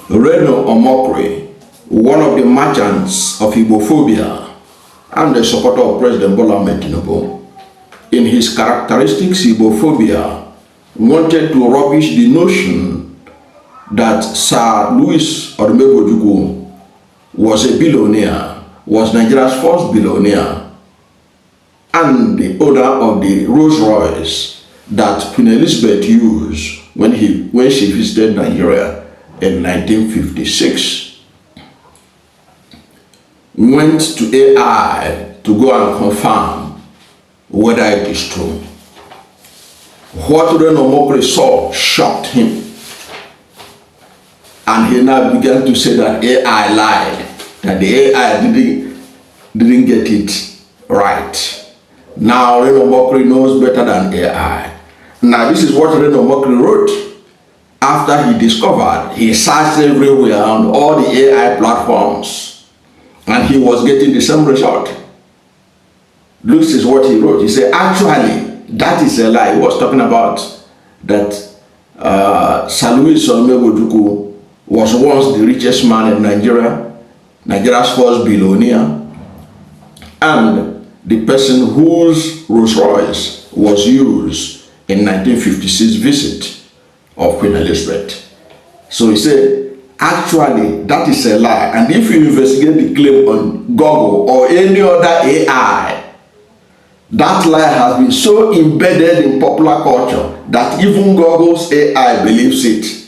Reno, one of the merchants of Igbophobia and a supporter of President Bola Ahmed Tinubu, in his characteristics, Igbophobia wanted to rubbish the notion that Sir Louis Ojukwu was a billionaire, was Nigeria's first billionaire, and the owner of the Rolls Royce that Queen Elizabeth used when she visited Nigeria in 1956. Went to AI to go and confirm whether it is true. What Reno saw shocked him, and he now began to say that AI lied, that the AI didn't get it right. Now Reno knows better than AI. Now this is what Reno wrote after he discovered, he searched everywhere on all the AI platforms, and he was getting the same result. This is what he wrote. He said, actually, that is a lie. He was talking about that Sir Louis Ojukwu was once the richest man in Nigeria, Nigeria's first billionaire, and the person whose Rolls Royce was used in 1956 visit of Queen Elizabeth. So he said, actually, that is a lie. And if you investigate the claim on Google or any other AI, that lie has been so embedded in popular culture that even Google's AI believes it.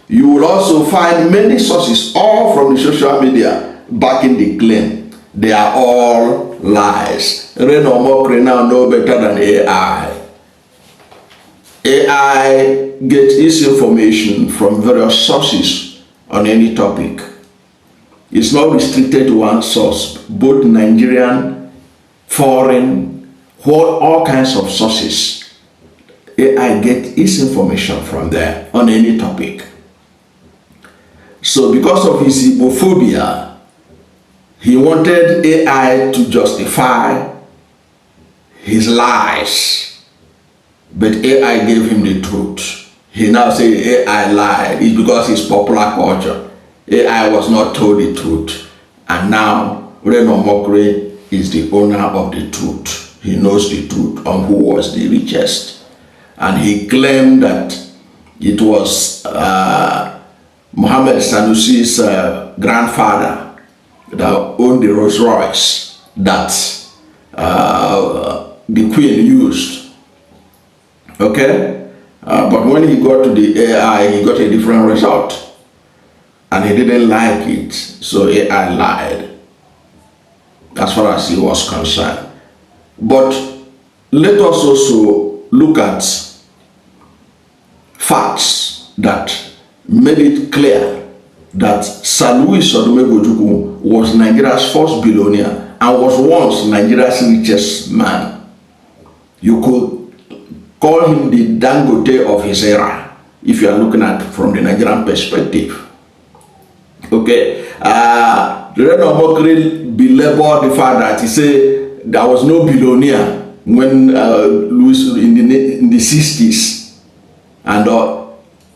You will also find many sources, all from the social media, backing the claim. They are all lies. Reno Omokri now know better than AI. AI gets its information from various sources on any topic. It's not restricted to one source, both Nigerian, foreign, all kinds of sources. AI gets its information from there on any topic. So because of his Igbophobia, he wanted AI to justify his lies. But AI gave him the truth. He now says AI lied. It's because it's popular culture. AI was not told the truth. And now Reno Omokri is the owner of the truth. He knows the truth on who was the richest. And he claimed that it was Mohammed Sanusi's grandfather that owned the Rolls Royce that the Queen used. Okay? But when he got to the AI, he got a different result. And he didn't like it. So AI lied, as far as he was concerned. But let us also look at facts that made it clear that Sir Louis Ojukwu was Nigeria's first billionaire and was once Nigeria's richest man. You could call him the Dangote of his era, if you are looking at it from the Nigerian perspective. Okay, Reno Omokri belabored the fact that he said there was no billionaire when Louis in the 60s, and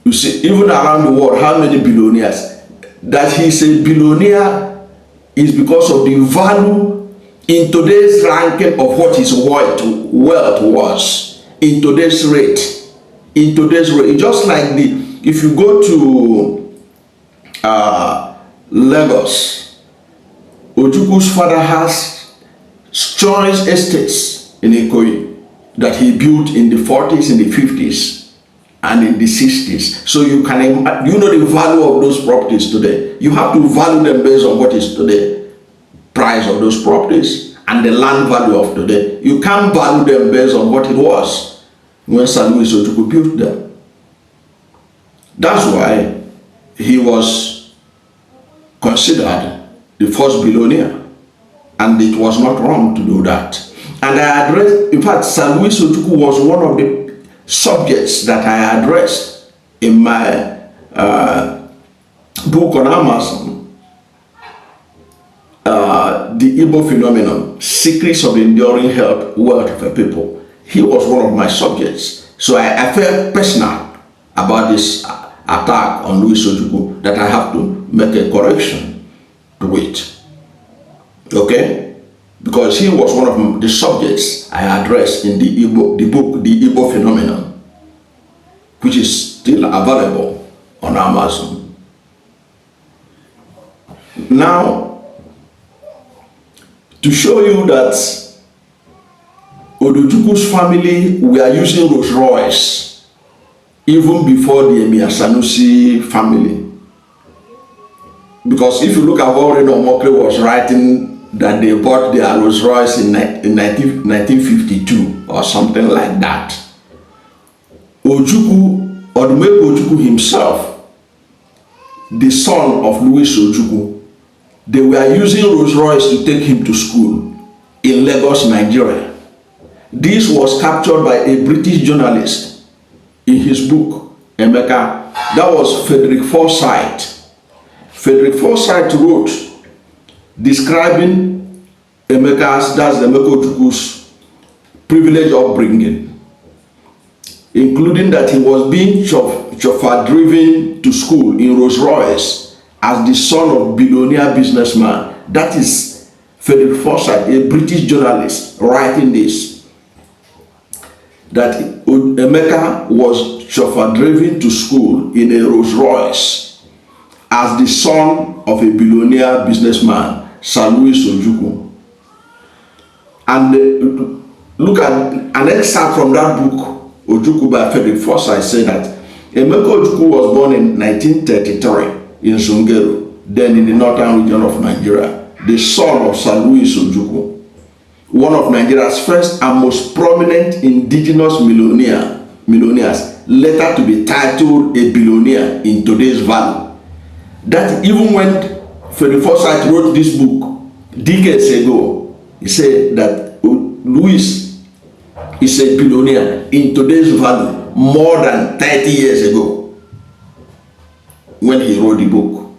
you see, even around the world, how many billionaires? That he's a billionaire is because of the value in today's ranking of what his wealth was. In today's rate, just like if you go to Lagos, Ojukwu's father has choice estates in Ikoyi that he built in the 40s, in the 50s, and in the 60s. So you know the value of those properties today. You have to value them based on what is today, price of those properties, and the land value of today. You can't value them based on what it was when Sir Louis Ojukwu built them. That's why he was considered the first billionaire, and it was not wrong to do that. And I addressed, in fact, Sir Louis Ojukwu was one of the subjects that I addressed in my book on Amazon, The Igbo Phenomenon, Secrets of Enduring Wealth of a People. He was one of my subjects. So I felt personal about this attack on Louis Ojukwu that I have to make a correction to it. Okay? Because he was one of the subjects I addressed in the book, The Igbo Phenomenon, which is still available on Amazon. Now, to show you that Ojukwu's family were using Rolls Royce even before the Emir Sanusi family. Because if you look at what Reno was writing, that they bought their Rolls Royce in 1952 or something like that. Ojukwu, Ojukwu himself, the son of Louis Ojukwu, they were using Rolls Royce to take him to school in Lagos, Nigeria. This was captured by a British journalist in his book, Emeka. That was Frederick Forsyth. Frederick Forsyth wrote, describing Emeka's, that's Emeka Ojukwu's privileged upbringing, including that he was being chauffeur-driven to school in Rolls Royce as the son of billionaire businessman. That is Frederick Forsyth, a British journalist, writing this, that Emeka was chauffeur-driven to school in a Rolls Royce as the son of a billionaire businessman, Sir Louis Ojukwu. And look at an excerpt from that book, Ojukwu by Frederick Forsyth, said that Emeka Ojukwu was born in 1933 in Zungeru, then in the northern region of Nigeria, the son of Sir Louis Ojukwu, one of Nigeria's first and most prominent indigenous millionaires, later to be titled a billionaire in today's value. That even when Frederick Forsyth wrote this book decades ago, he said that Louis is a billionaire in today's value more than 30 years ago when he wrote the book.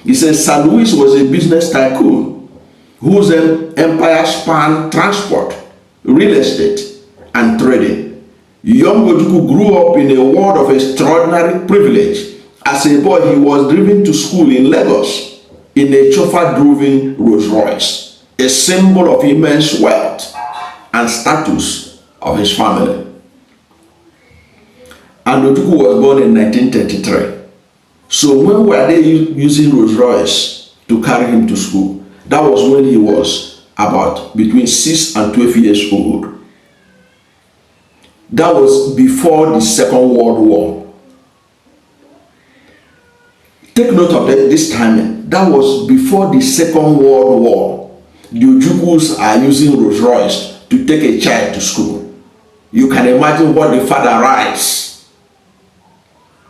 He says Sir Louis was a business tycoon whose empire spanned transport, real estate, and trading. Young Ojukwu grew up in a world of extraordinary privilege. As a boy, he was driven to school in Lagos in a chauffeur-driven Rolls Royce, a symbol of immense wealth and status of his family. And Ojukwu was born in 1933. So when were they using Rolls Royce to carry him to school? That was when he was about between 6 and 12 years old. That was before the Second World War. Take note of this timing. That was before the Second World War. The Ojukwus are using Rolls Royce to take a child to school. You can imagine what the father writes,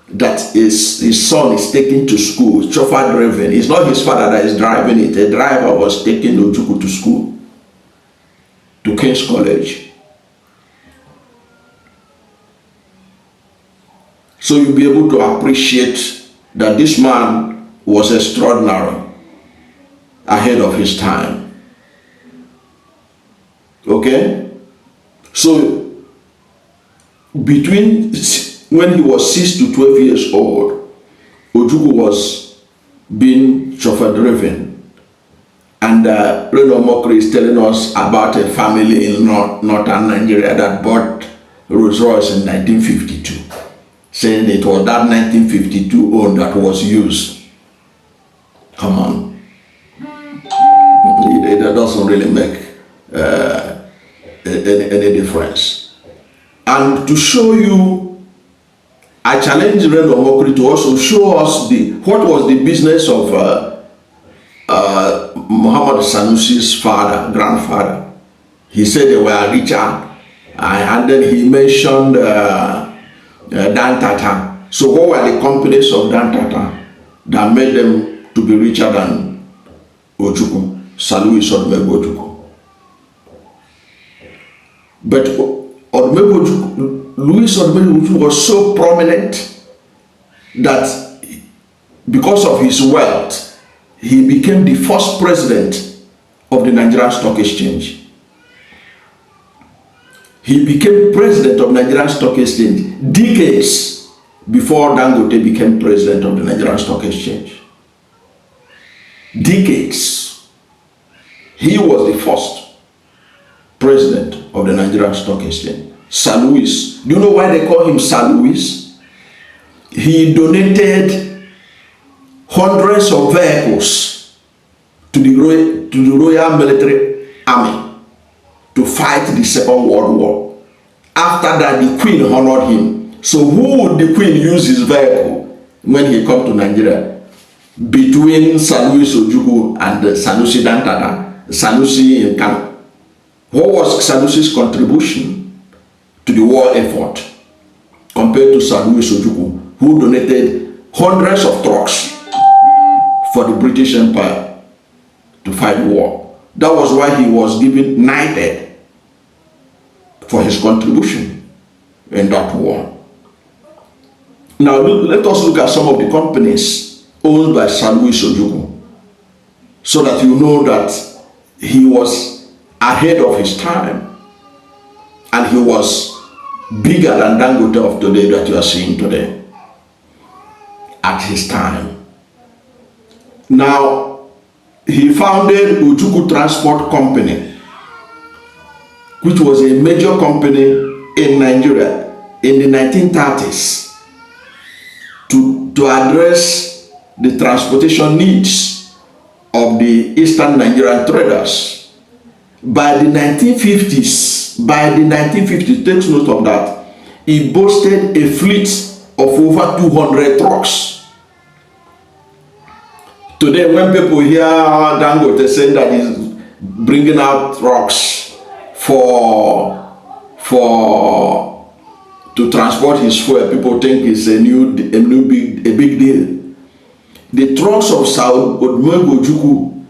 that his son is taken to school, chauffeur driven. It's not his father that is driving it. A driver was taking Ojukwu to school, to King's College. So you'll be able to appreciate that this man was extraordinary, ahead of his time. Okay? So between when he was 6 to 12 years old, Ojukwu was being chauffeur-driven. And Reno is telling us about a family in northern Nigeria that bought Rolls Royce in 1952, saying it was that 1952 own that was used. Come on. It doesn't really make any difference. And to show you, I challenge Reno Mokri to also show us what was the business of Muhammad Sanusi's grandfather. He said they were richer, and then he mentioned Dan Tata. So what were the companies of Dan Tata that made them to be richer than Ojukwu, Sir Louis Ojukwu? But Louis Ojukwu was so prominent that because of his wealth, he became the first president of the Nigerian Stock Exchange. He became president of Nigerian Stock Exchange decades before Dangote became president of the Nigerian Stock Exchange. Decades. He was the first president of the Nigerian Stock Exchange. Sir Louis. Do you know why they call him Sir Louis? He donated hundreds of vehicles to the Royal Military Army to fight the Second World War. After that, the Queen honored him. So who would the Queen use his vehicle when he come to Nigeria? Between Sanusi Ojukwu and Sanusi Dantata, Sanusi in Kano. What was Sanusi's contribution to the war effort compared to Sanusi Ojukwu, who donated hundreds of trucks for the British Empire to fight war? That was why he was given knighted for his contribution in that war. Now let us look at some of the companies owned by Sanusi Ojukwu, so that you know that he was ahead of his time and he was bigger than Dangote of today that you are seeing today at his time. Now, he founded Ojukwu Transport Company, which was a major company in Nigeria in the 1930s to address the transportation needs of the Eastern Nigerian traders. By the 1950s, take note of that, he boasted a fleet of over 200 trucks. Today, when people hear Dangote saying that he's bringing out trucks to transport his fuel, people think it's a big deal. The trucks of South Ojukwu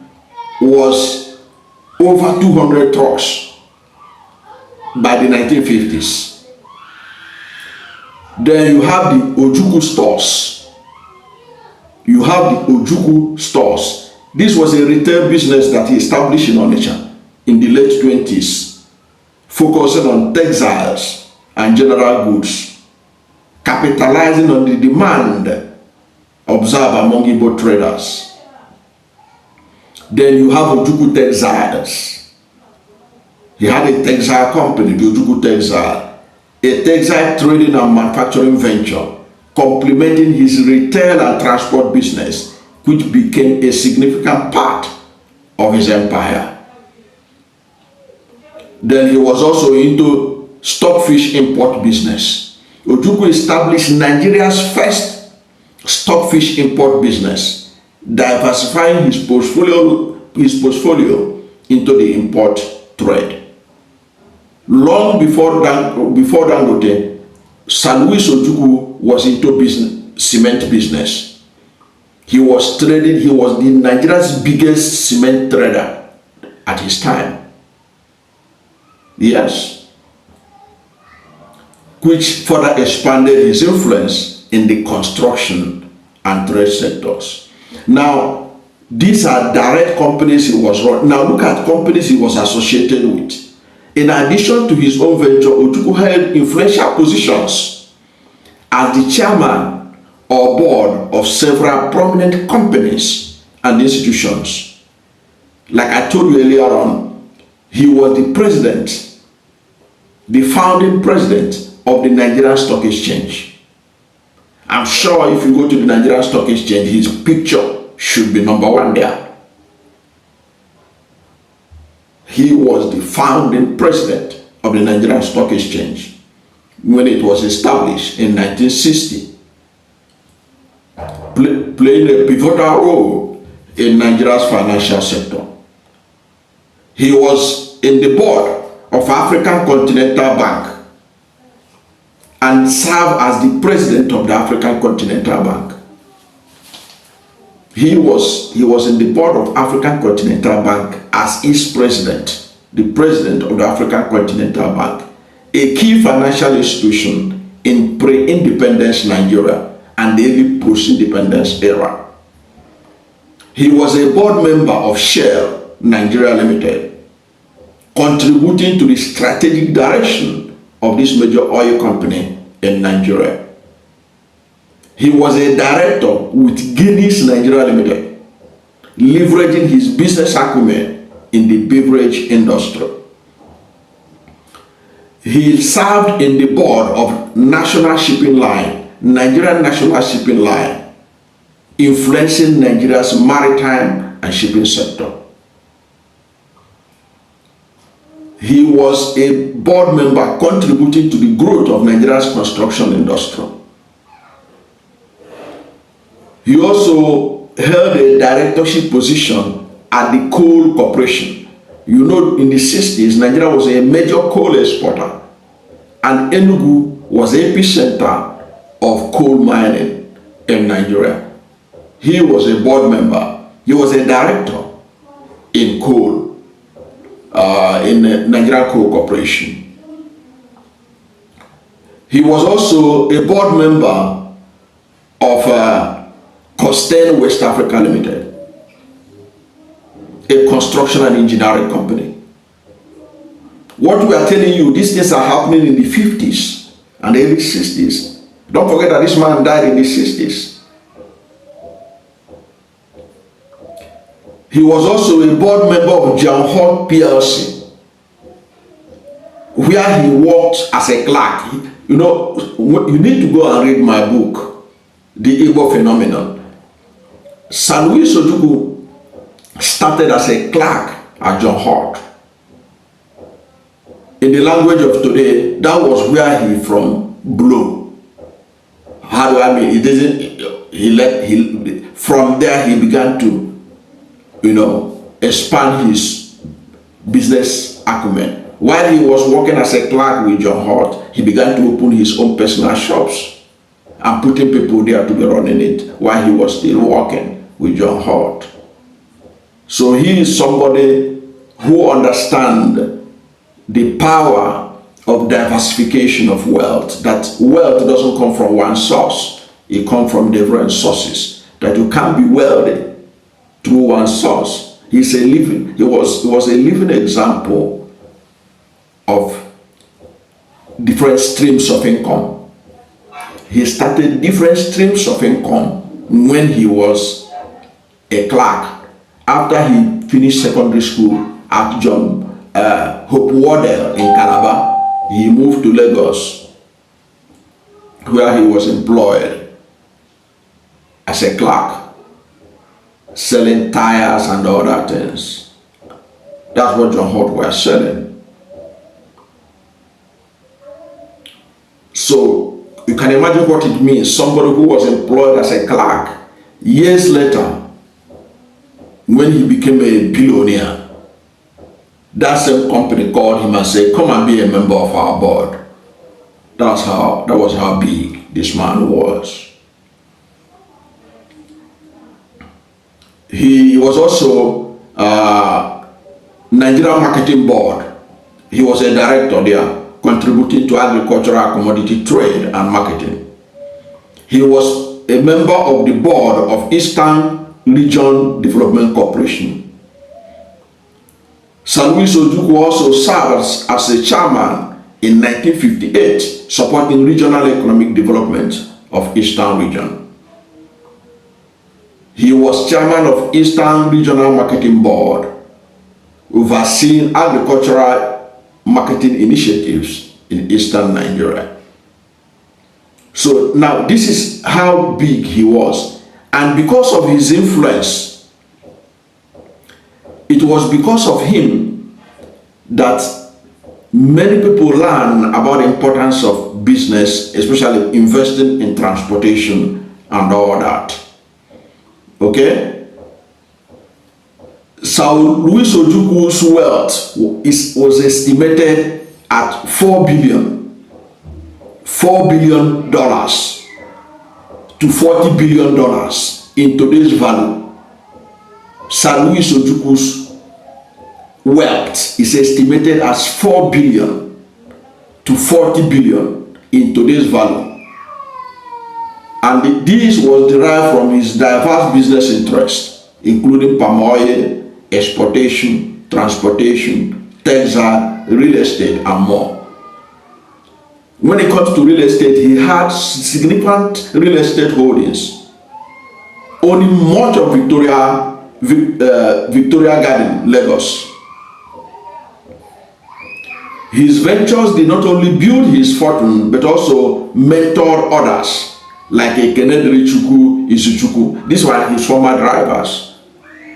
was over 200 trucks by the 1950s. Then you have the Ojukwu stores. You have the Ojukwu stores. This was a retail business that he established in Onitsha in the late 20s, focusing on textiles and general goods, capitalizing on the demand observed among Igbo traders. Then you have Ojukwu Textiles. He had a textile company, the Ojukwu Textile, a textile trading and manufacturing venture, complementing his retail and transport business, which became a significant part of his empire. Then he was also into stockfish import business. Ojukwu established Nigeria's first stockfish import business, diversifying his portfolio into the import trade. Long before Dangote, Sanusi Ojukwu was into cement business. He was the Nigeria's biggest cement trader at his time. Yes. Which further expanded his influence in the construction and trade sectors. Now, these are direct companies he was running. Now look at companies he was associated with. In addition to his own venture, Ojukwu held influential positions as the chairman or board of several prominent companies and institutions. Like I told you earlier on, he was the president, the founding president of the Nigerian Stock Exchange. I'm sure if you go to the Nigerian Stock Exchange, his picture should be number one there. He was the founding president of the Nigerian Stock Exchange when it was established in 1960, playing a pivotal role in Nigeria's financial sector. He was in the board of African Continental Bank and served as the president of the African Continental Bank. He was in the board of African Continental Bank as its president, the president of the African Continental Bank, a key financial institution in pre-independence Nigeria and the early post-independence era. He was a board member of Shell Nigeria Limited, contributing to the strategic direction of this major oil company in Nigeria. He was a director with Guinness Nigeria Limited, leveraging his business acumen in the beverage industry. He served in the board of National Shipping Line, Nigerian National Shipping Line, influencing Nigeria's maritime and shipping sector. He was a board member contributing to the growth of Nigeria's construction industry. He also held a directorship position at the Coal Corporation. You know, in the 60s, Nigeria was a major coal exporter, and Enugu was the epicenter of coal mining in Nigeria. He was a board member. He was a director in coal, in the Nigeria Coal Corporation. He was also a board member of Costain West Africa Limited, a construction and engineering company. What we are telling you, these things are happening in the 50s and early 60s. Don't forget that this man died in the 60s. He was also a board member of John Hall PLC, where he worked as a clerk. You know, you need to go and read my book, The Igbo Phenomenon. Sir Louis Ojukwu started as a clerk at John Hart. In the language of today, that was where he from blew. How do I mean? He didn't. From there he began to, you know, expand his business acumen. While he was working as a clerk with John Hart, he began to open his own personal shops and putting people there to be running it while he was still working with John Hart. So he is somebody who understands the power of diversification of wealth, that wealth doesn't come from one source, it comes from different sources, that you can't be wealthy through one source. He was a living example of different streams of income. He started different streams of income when he was a clerk. After he finished secondary school at John Hope Wardell in Calabar, he moved to Lagos, where he was employed as a clerk, selling tires and other things. That's what John Hope was selling. So you can imagine what it means. Somebody who was employed as a clerk, years later, when he became a billionaire, that same company called him and said, come and be a member of our board. That was how big this man was. He was also Nigeria Marketing Board. He was a director there, contributing to agricultural commodity trade and marketing. He was a member of the board of Eastern Region Development Corporation. Sir Louis Ojukwu also served as a chairman in 1958, supporting regional economic development of Eastern Region. He was chairman of Eastern Regional Marketing Board, overseeing agricultural marketing initiatives in Eastern Nigeria. So now this is how big he was. And because of his influence, it was because of him that many people learn about the importance of business, especially investing in transportation and all that. Okay? Sir Louis Ojukwu's wealth was estimated at $4 billion to $40 billion in today's value. Sir Louis Ojukwu's wealth is estimated as $4 billion to $40 billion in today's value. And this was derived from his diverse business interests, including palm oil, exportation, transportation, textile, real estate, and more. When it comes to real estate, he had significant real estate holdings, owning much of Victoria Garden, Lagos. His ventures did not only build his fortune, but also mentor others, like Ojukwu, Ojukwu. These were his former drivers.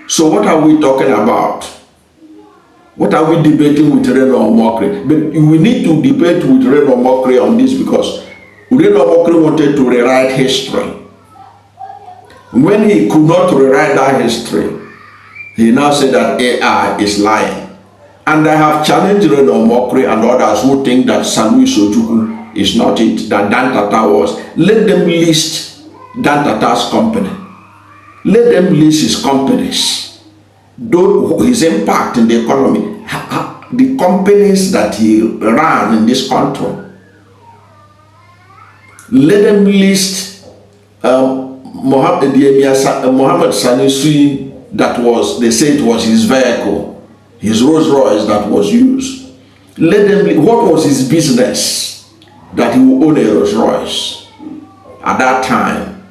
So what are we talking about? What are we debating with Reno Omokri? But we need to debate with Reno Omokri on this, because Reno Omokri wanted to rewrite history. When he could not rewrite that history, he now said that AI is lying. And I have challenged Reno Omokri and others who think that Ojukwu is not it, that Dan Tata was. Let them list Dan Tata's company. Let them list his companies. His impact in the economy, the companies that he ran in this country. Let them list Mohammed Sanusi, that was, they say it was his vehicle, his Rolls Royce that was used. Let them, what was his business that he would own a Rolls Royce at that time?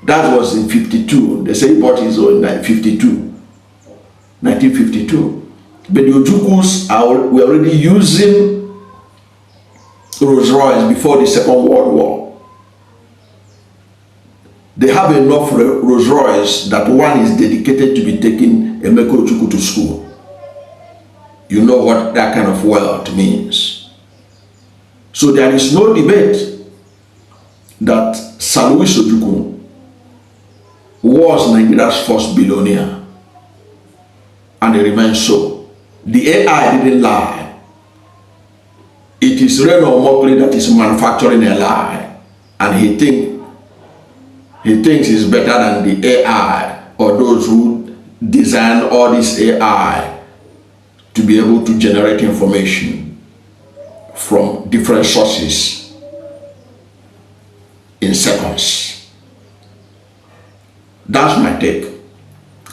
That was in 52. They say he bought his own in 1952. But the Ojukwus were already using Rolls Royce before the Second World War. They have enough Rolls Royce that one is dedicated to be taking Emeka Ojukwu to school. You know what that kind of wealth means. So there is no debate that Louis Ojukwu was Nigeria's first billionaire, and he remains so. The AI didn't lie. It is Reno Omokri that is manufacturing a lie, and he thinks he's better than the AI or those who design all this AI to be able to generate information from different sources in seconds. That's my take.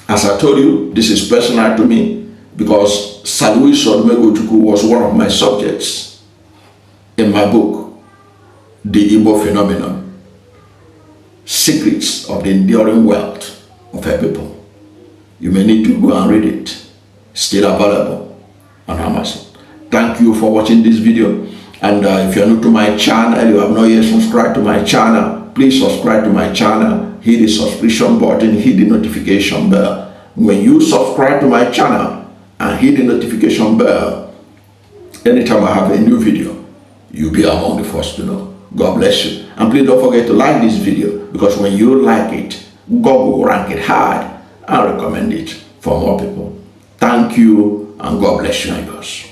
As I told you, this is personal to me, because Louis Ojukwu was one of my subjects in my book, The Igbo Phenomenon, Secrets of the Enduring Wealth of a People. You may need to go and read it. Still available on Amazon. Thank you for watching this video. And if you're new to my channel, you have not yet subscribed to my channel, please subscribe to my channel. Hit the subscription button, hit the notification bell. When you subscribe to my channel and hit the notification bell, anytime I have a new video, you'll be among the first to know. God bless you. And please don't forget to like this video, because when you like it, God will rank it hard and recommend it for more people. Thank you, and God bless you, neighbors.